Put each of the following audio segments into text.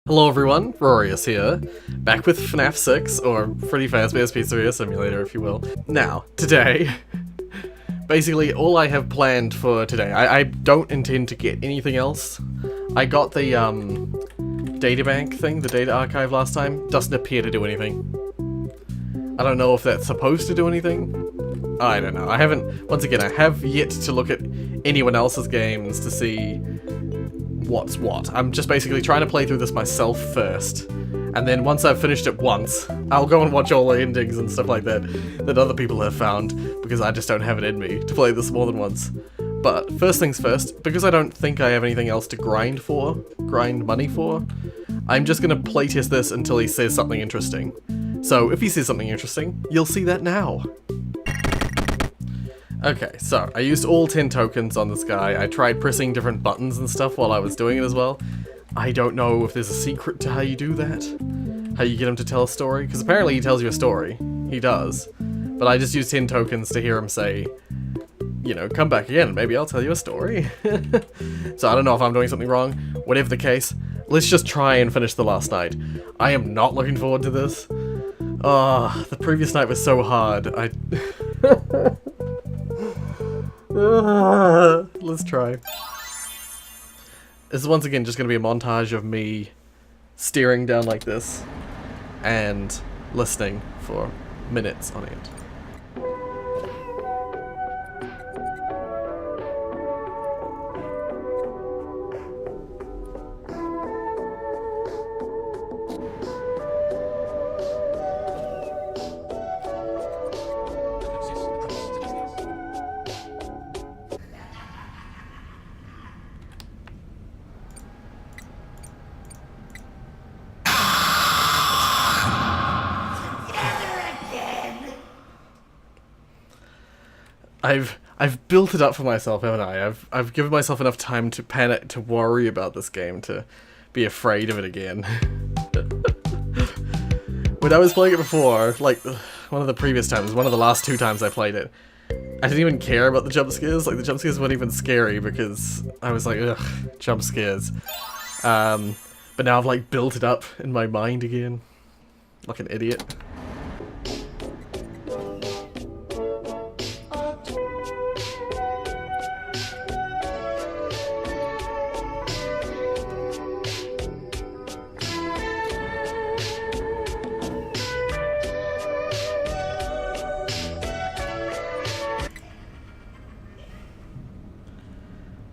Hello everyone, Rorius here, back with FNAF 6, or Freddy Fazbear's Pizzeria Simulator if you will. Now, today, basically all I have planned for today, I don't intend to get anything else. I got the databank thing, the data archive last time, doesn't appear to do anything. I don't know if that's supposed to do anything. I don't know, once again, I have yet to look at anyone else's games to see what's what. I'm just basically trying to play through this myself first, and then once I've finished it once, I'll go and watch all the endings and stuff like that other people have found, because I just don't have it in me to play this more than once. But first things first, because I don't think I have anything else to grind money for, I'm just gonna playtest this until he says something interesting. So if he says something interesting, you'll see that now. Okay, so I used all 10 tokens on this guy. I tried pressing different buttons and stuff while I was doing it as well. I don't know if there's a secret to how you do that. How you get him to tell a story, because apparently he tells you a story. He does. But I just used 10 tokens to hear him say, you know, come back again, maybe I'll tell you a story. So I don't know if I'm doing something wrong. Whatever the case, let's just try and finish the last night. I am not looking forward to this. Oh, the previous night was so hard. Let's try. This is once again just going to be a montage of me staring down like this and listening for minutes on end. I've built it up for myself, haven't I? I've given myself enough time to panic, to worry about this game, to be afraid of it again. When I was playing it before, like one of the previous times, one of the last 2 times I played it, I didn't even care about the jump scares. Like the jump scares weren't even scary because I was like, ugh, jump scares. But now I've like built it up in my mind again, like an idiot.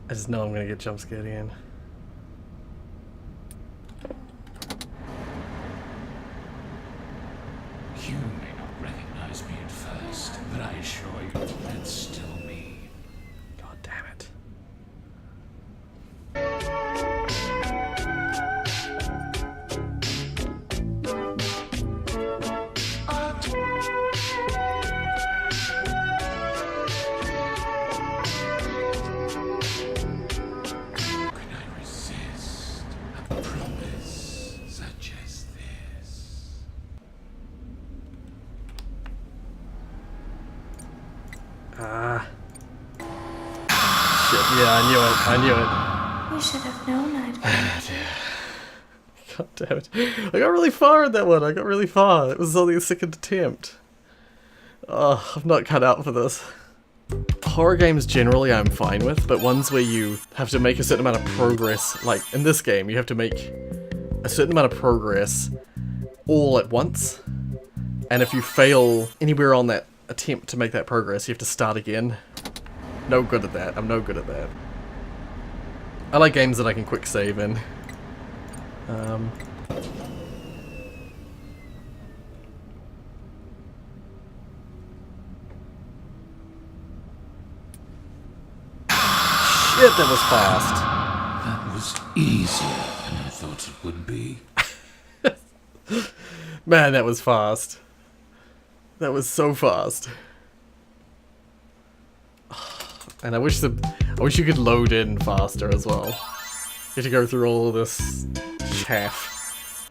I just know I'm gonna get jump scared again. You may not recognize me at first, but I assure you that's still me. God damn it. Shit, yeah, I knew it. You should have known I'd God damn it. I got really far in that one, I got really far. It was only a second attempt. Oh, I'm not cut out for this. Horror games generally I'm fine with, but ones where you have to make a certain amount of progress, like in this game, you have to make a certain amount of progress all at once. And if you fail anywhere on that attempt to make that progress, you have to start again. No good at that. I'm no good at that. I like games that I can quick save in. Shit, that was fast. That was easier than I thought it would be. Man, that was fast. That was so fast. And I wish you could load in faster as well. You have to go through all of this chaff.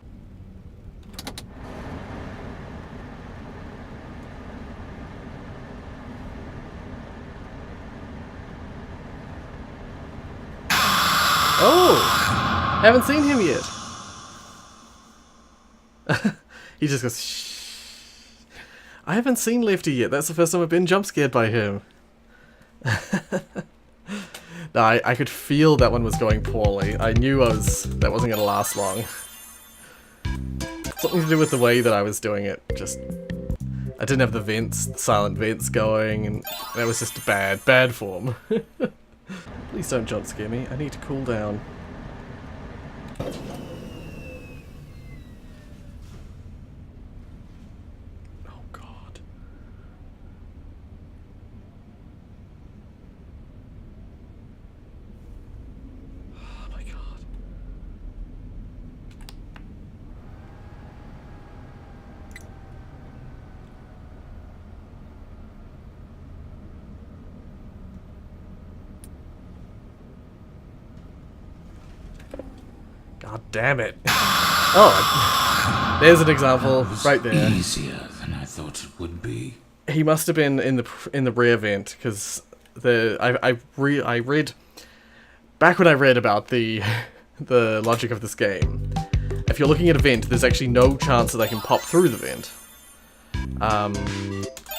Oh! Haven't seen him yet. He just goes, shh. I haven't seen Lefty yet. That's the first time I've been jump scared by him. No, I could feel that one was going poorly. I knew that wasn't going to last long. Something to do with the way that I was doing it. Just, I didn't have the vents, the silent vents going, and that was just bad form. Please don't jump scare me. I need to cool down. Oh god. Oh my god. God damn it. Oh, there's an example right there. Easier than I thought it would be. He must have been in the rear vent, because I read back when I read about the logic of this game. If you're looking at a vent, there's actually no chance that they can pop through the vent.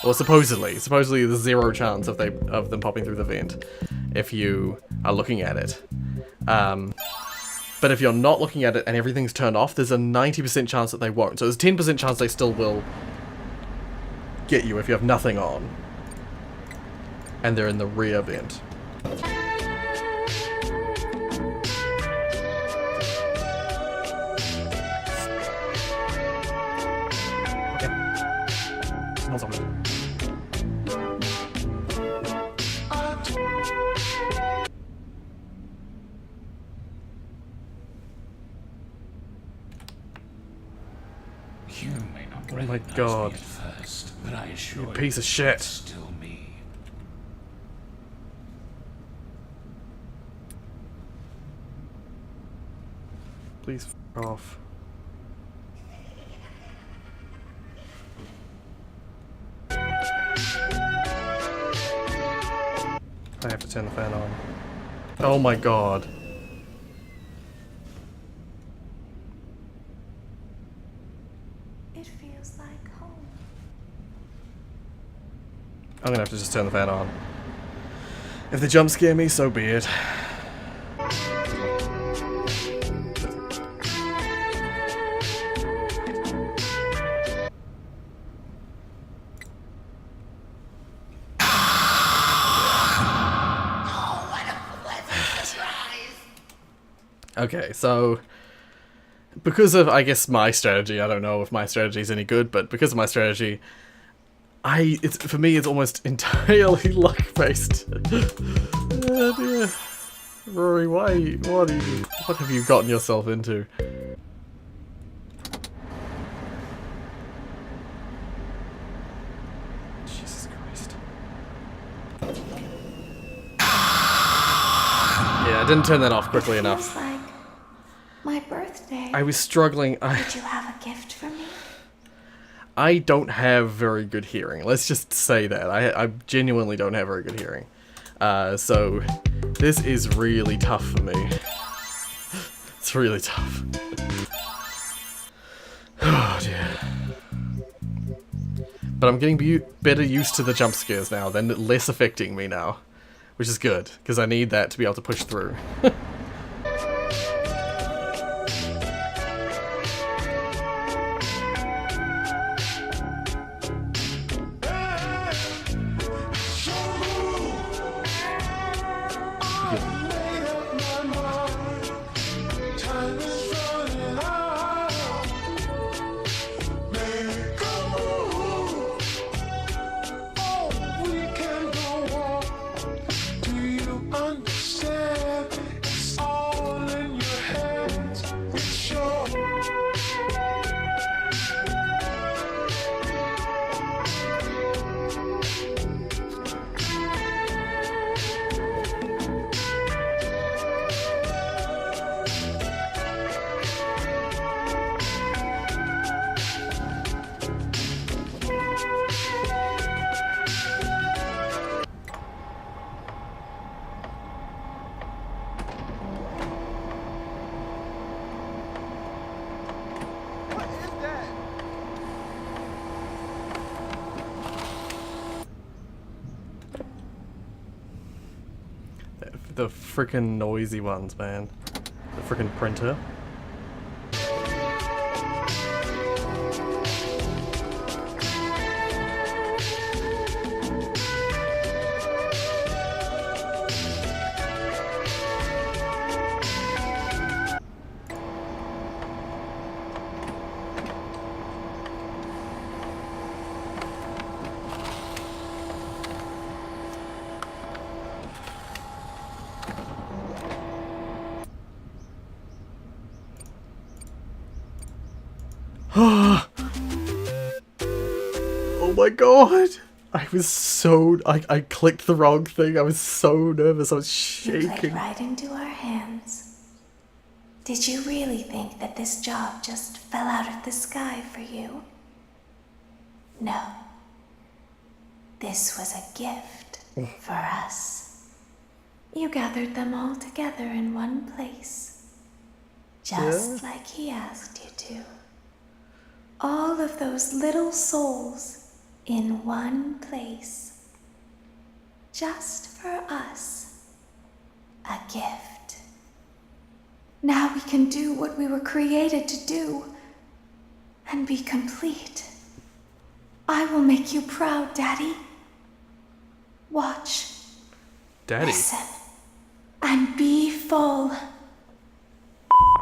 Well, supposedly there's zero chance of them popping through the vent if you are looking at it. But if you're not looking at it and everything's turned off, there's a 90% chance that they won't. So there's a 10% chance they still will get you if you have nothing on. And they're in the rear vent. Okay. Smells awful. You may not Oh my recognize god. me at first, but I assure You piece of shit. it's still me. Please f off. I have to turn the fan on. Oh my god. It feels like home. I'm gonna have to just turn the fan on. If they jump scare me, so be it. Okay, so because of, I guess, my strategy, I don't know if my strategy is any good, but because of my strategy, for me, it's almost entirely luck-based. Oh dear. Rory, what have you gotten yourself into? Jesus Christ. Yeah, I didn't turn that off quickly enough. Feels like my birthday. I was struggling. Did you have a gift for me? I don't have very good hearing. Let's just say that. I genuinely don't have very good hearing. So this is really tough for me. It's really tough. Oh dear. But I'm getting better used to the jump scares now. They're less affecting me now. Which is good, because I need that to be able to push through. the freaking noisy ones, man. The freaking printer. Oh my god! I was so... I clicked the wrong thing. I was so nervous. I was You played shaking. right into our hands. Did you really think that this job just fell out of the sky for you? No. This was a gift for us. You gathered them all together in one place. Just like he asked you to. All of those little souls in one place. Just for us. A gift. Now we can do what we were created to do. And be complete. I will make you proud, Daddy. Watch. Daddy. Listen. And be full.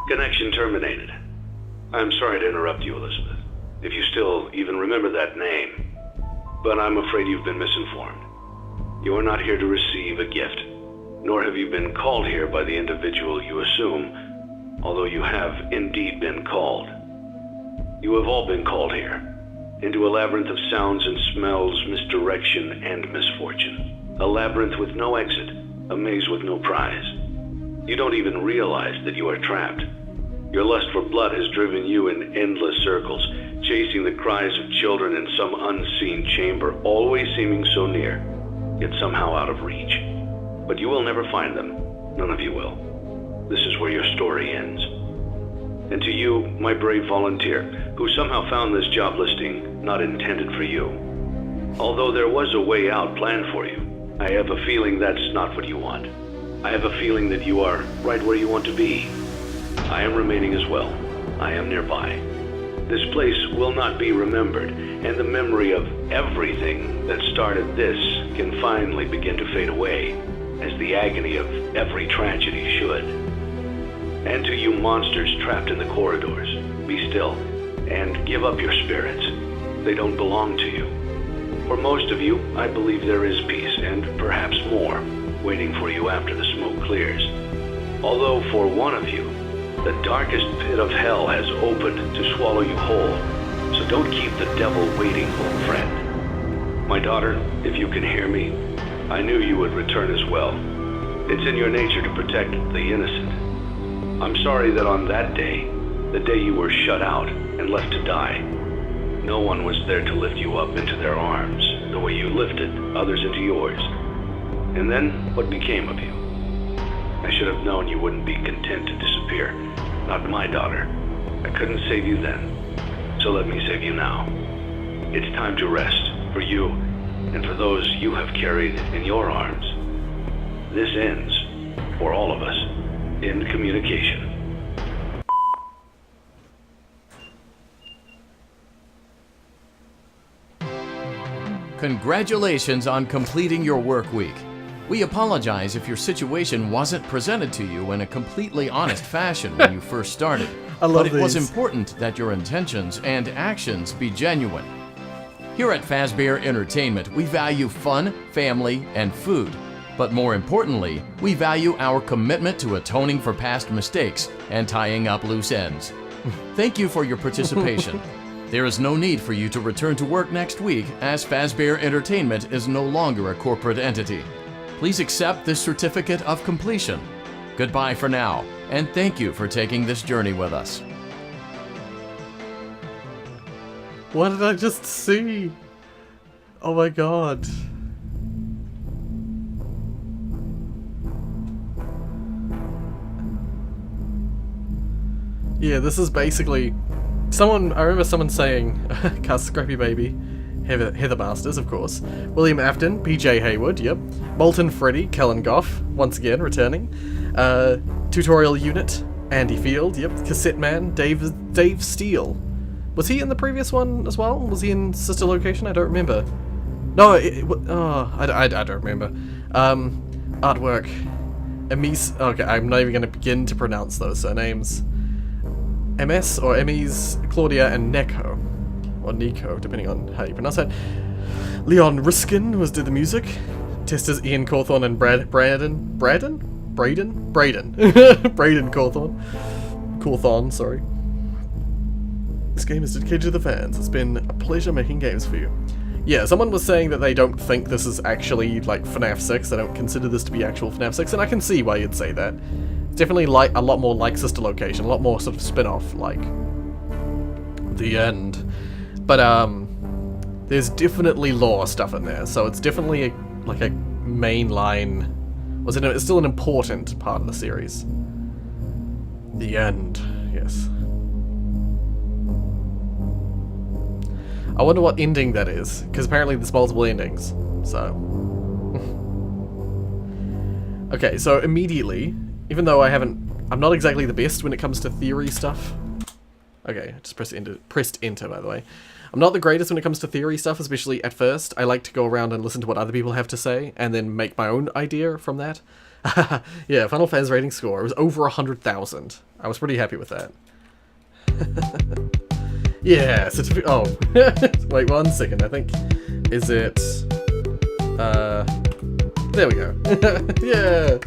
Connection terminated. I'm sorry to interrupt you, Elizabeth, if you still even remember that name. But I'm afraid you've been misinformed. You are not here to receive a gift, nor have you been called here by the individual you assume, although you have indeed been called. You have all been called here, into a labyrinth of sounds and smells, misdirection, and misfortune. A labyrinth with no exit, a maze with no prize. You don't even realize that you are trapped. Your lust for blood has driven you in endless circles, chasing the cries of children in some unseen chamber, always seeming so near, yet somehow out of reach. But you will never find them. None of you will. This is where your story ends. And to you, my brave volunteer, who somehow found this job listing not intended for you. Although there was a way out planned for you, I have a feeling that's not what you want. I have a feeling that you are right where you want to be. I am remaining as well. I am nearby. This place will not be remembered, and the memory of everything that started this can finally begin to fade away, as the agony of every tragedy should. And to you monsters trapped in the corridors, be still, and give up your spirits. They don't belong to you. For most of you, I believe there is peace, and perhaps more, waiting for you after the smoke clears. Although for one of you, the darkest pit of hell has opened to swallow you whole. So don't keep the devil waiting, old friend. My daughter, if you can hear me, I knew you would return as well. It's in your nature to protect the innocent. I'm sorry that on that day, the day you were shut out and left to die, no one was there to lift you up into their arms, the way you lifted others into yours. And then, what became of you? I should have known you wouldn't be content to disappear. Not my daughter. I couldn't save you then, so let me save you now. It's time to rest, for you, and for those you have carried in your arms. This ends, for all of us, in communication. Congratulations on completing your work week. We apologize if your situation wasn't presented to you in a completely honest fashion when you first started. I love but it was these. important that your intentions and actions be genuine. Here at Fazbear Entertainment, we value fun, family, and food. But more importantly, we value our commitment to atoning for past mistakes and tying up loose ends. Thank you for your participation. There is no need for you to return to work next week, as Fazbear Entertainment is no longer a corporate entity. Please accept this certificate of completion. Goodbye for now, and thank you for taking this journey with us. What did I just see? Oh my god. Yeah, this is basically... I remember someone saying, cast Scrappy Baby, Heather Masters, of course. William Afton, PJ Hayward, yep. Molten Freddy, Kellen Goff, once again returning. Tutorial Unit, Andy Field, yep. Cassette Man, Dave Steele. Was he in the previous one as well? Was he in Sister Location? I don't remember. No, I don't remember. Artwork. Emis. Okay, I'm not even going to begin to pronounce those surnames. MS or Emmys, Claudia, and Neko. Or Nico, depending on how you pronounce that. Leon Riskin did the music. Testers Ian Cawthorne and Braden Cawthorne, sorry. This game is dedicated to the fans. It's been a pleasure making games for you. Yeah, someone was saying that they don't think this is actually like FNAF 6. They don't consider this to be actual FNAF 6, and I can see why you'd say that. It's definitely like a lot more like Sister Location, a lot more sort of spin-off like The End. But there's definitely lore stuff in there, so it's definitely like a mainline. It's still an important part of the series. The End, yes. I wonder what ending that is, because apparently there's multiple endings, so... Okay, so immediately, even though I'm not exactly the best when it comes to theory stuff. Okay, I just pressed enter, by the way. I'm not the greatest when it comes to theory stuff, especially at first. I like to go around and listen to what other people have to say, and then make my own idea from that. Yeah, Final Fantasy rating score. It was over 100,000. I was pretty happy with that. Yeah, certificate. Oh, wait 1 second. I think, is it? There we go. Yeah,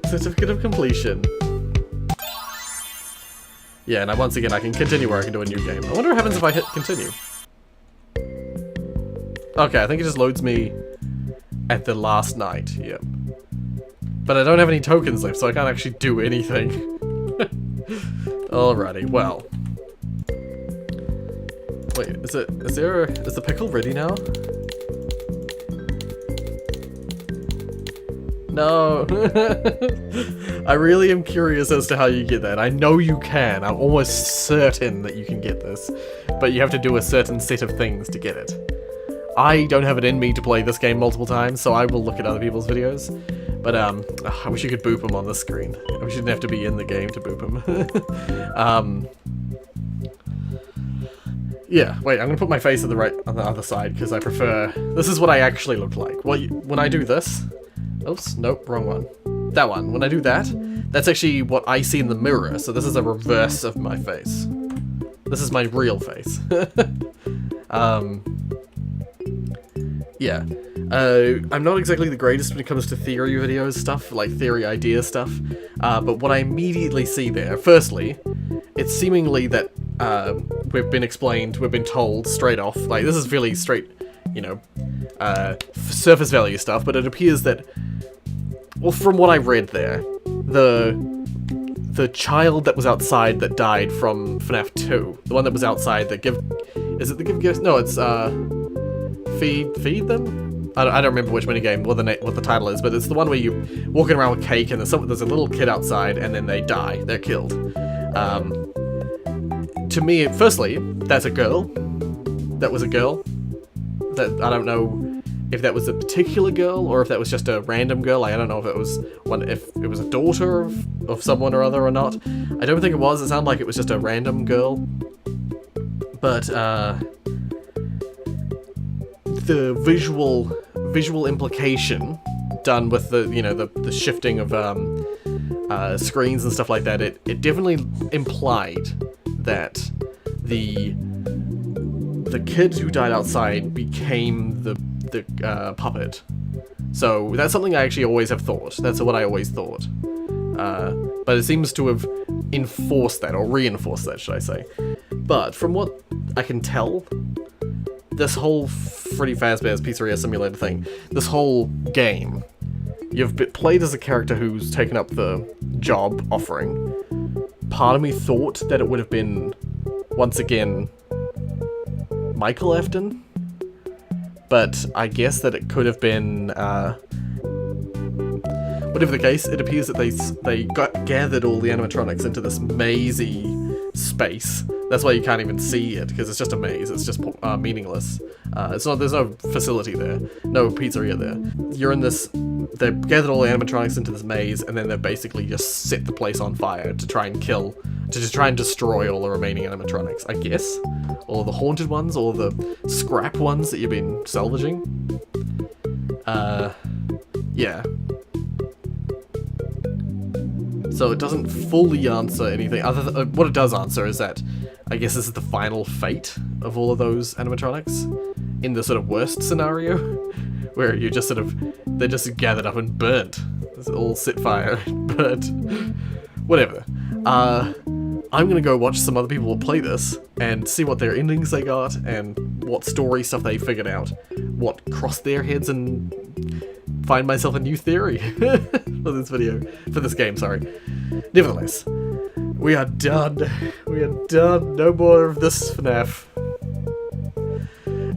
certificate of completion. Yeah, and once again I can continue where I can do a new game. I wonder what happens if I hit continue. Okay, I think it just loads me at the last night. Yep. But I don't have any tokens left, so I can't actually do anything. Alrighty, well. Wait, is the pickle ready now? No. I really am curious as to how you get that. I know you can. I'm almost certain that you can get this. But you have to do a certain set of things to get it. I don't have it in me to play this game multiple times, so I will look at other people's videos. But I wish you could boop them on the screen. I wish you didn't have to be in the game to boop them. Yeah, wait, I'm gonna put my face on the other side, because I prefer... This is what I actually look like. When I do this... Oops, nope, wrong one. That one. When I do that, that's actually what I see in the mirror, so this is a reverse of my face. This is my real face. Yeah. I'm not exactly the greatest when it comes to theory videos stuff, like theory idea stuff, but what I immediately see there, firstly, it's seemingly that we've been told straight off, like this is really straight, you know, surface value stuff, but it appears that, well, from what I read there, the child that was outside that died from FNAF 2, the one that was outside that is it the give gifts? No, it's feed them? I don't remember which minigame, what the title is, but it's the one where you're walking around with cake and there's a little kid outside and then they die, they're killed. To me, firstly, that's a girl. That was a girl. That I don't know if that was a particular girl or if that was just a random girl. Like, I don't know if it was a daughter of someone or other or not. I don't think it was. It sounded like it was just a random girl. But the visual implication done with the shifting of screens and stuff like that, it definitely implied that the kid who died outside became the puppet. So that's something I actually always have thought. That's what I always thought. But it seems to have enforced that, or reinforced that, should I say. But from what I can tell, this whole Freddy Fazbear's Pizzeria Simulator thing, this whole game, you've played as a character who's taken up the job offering. Part of me thought that it would have been, once again, Michael Afton, but I guess that it could have been, whatever the case, it appears that they gathered all the animatronics into this mazy space That's why you can't even see it, because it's just a maze. It's just meaningless. There's no facility there, no pizzeria there. You're in this. They've gathered all the animatronics into this maze, and then they basically just set the place on fire to try and destroy all the remaining animatronics. I guess all the haunted ones, all the scrap ones that you've been salvaging. Yeah. So it doesn't fully answer anything. What it does answer is that I guess this is the final fate of all of those animatronics in the sort of worst scenario, where you just they're just gathered up and burnt. It's all set fire and burnt. Whatever. I'm gonna go watch some other people play this and see what their endings they got and what story stuff they figured out, what crossed their heads, and find myself a new theory for this game, sorry. Nevertheless, we are done. We are done. No more of this FNAF.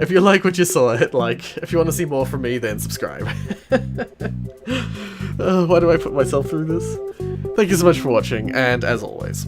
If you like what you saw, hit like. If you want to see more from me, then subscribe. Why do I put myself through this? Thank you so much for watching, and as always,